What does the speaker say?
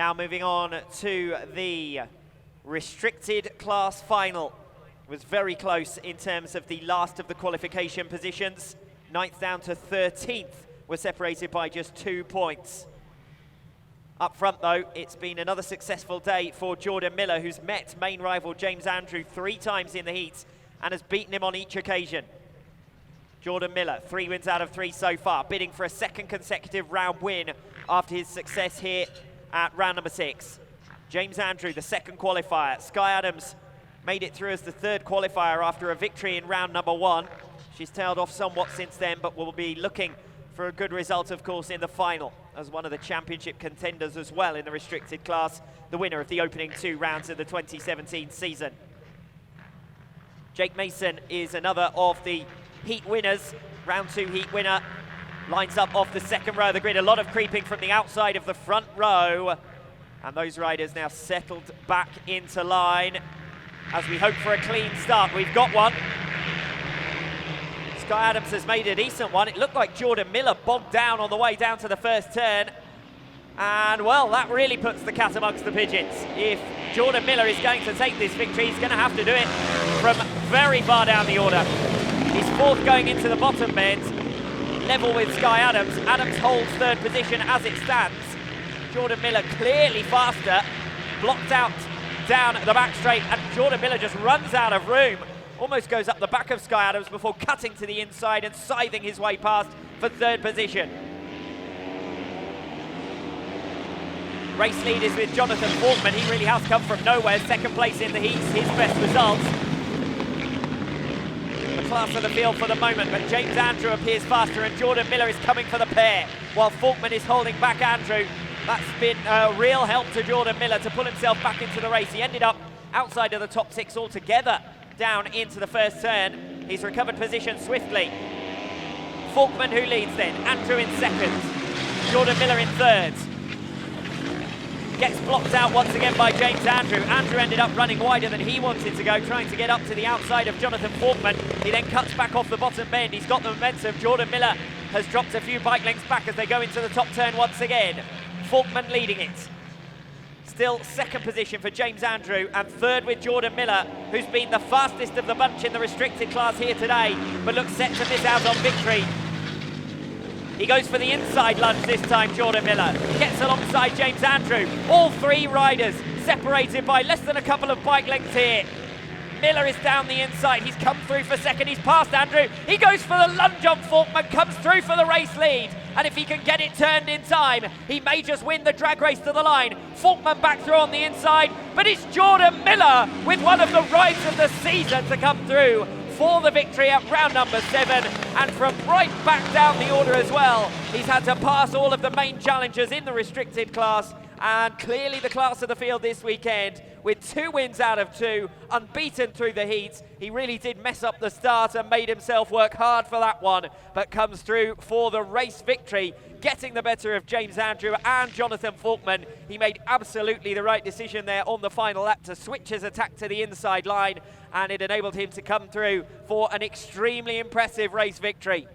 Now moving on to the restricted class final. It was very close in terms of the last of the qualification positions. 9th down to 13th were separated by just 2 points. Up front though, it's been another successful day for Jordan Miller, who's met main rival James Andrew 3 times in the heats and has beaten him on each occasion. Jordan Miller, 3 wins out of 3 so far, bidding for a 2nd consecutive round win after his success here at round number 6. James Andrew, the 2nd qualifier. Sky Adams made it through as the 3rd qualifier after a victory in round number 1. She's tailed off somewhat since then, but will be looking for a good result, of course, in the final as one of the championship contenders as well in the restricted class, the winner of the opening 2 rounds of the 2017 season. Jake Mason is another of the heat winners, round 2 heat winner, lines up off the 2nd row of the grid. A lot of creeping from the outside of the front row, and those riders now settled back into line as we hope for a clean start. We've got one. Sky Adams has made a decent one. It looked like Jordan Miller bogged down on the way down to the first turn. And, well, that really puts the cat amongst the pigeons. If Jordan Miller is going to take this victory, he's going to have to do it from very far down the order. He's 4th going into the bottom bend, level with Sky Adams. Adams holds 3rd position as it stands. Jordan Miller clearly faster, blocked out down the back straight, and Jordan Miller just runs out of room. Almost goes up the back of Sky Adams before cutting to the inside and scything his way past for 3rd position. Race lead is with Jonathan Faulkman. He really has come from nowhere. 2nd place in the heats, his best results. The class of the field for the moment, but James Andrew appears faster and Jordan Miller is coming for the pair, while Faulkman is holding back Andrew. That's been a real help to Jordan Miller to pull himself back into the race. He ended up outside of the top 6 altogether, down into the first turn. He's recovered position swiftly. Faulkman who leads then, Andrew in 2nd, Jordan Miller in 3rd. Gets blocked out once again by James Andrew. Andrew ended up running wider than he wanted to go, trying to get up to the outside of Jonathan Faulkman. He then cuts back off the bottom bend. He's got the momentum. Jordan Miller has dropped a few bike lengths back as they go into the top turn once again. Faulkman leading it. Still 2nd position for James Andrew and 3rd with Jordan Miller, who's been the fastest of the bunch in the restricted class here today, but looks set to miss out on victory. He goes for the inside lunge this time, Jordan Miller. Gets alongside James Andrew. All 3 riders separated by less than a couple of bike lengths here. Miller is down the inside. He's come through for 2nd. He's past Andrew. He goes for the lunge on Faulkman, comes through for the race lead. And if he can get it turned in time, he may just win the drag race to the line. Faulkman back through on the inside, but it's Jordan Miller with one of the rides of the season to come through for the victory at round number 7, and from right back down the order as well. He's had to pass all of the main challengers in the restricted class, and clearly the class of the field this weekend with 2 wins out of 2, unbeaten through the heats. He really did mess up the start and made himself work hard for that one, but comes through for the race victory, getting the better of James Andrew and Jonathan Faulkman. He made absolutely the right decision there on the final lap to switch his attack to the inside line, and it enabled him to come through for an extremely impressive race victory.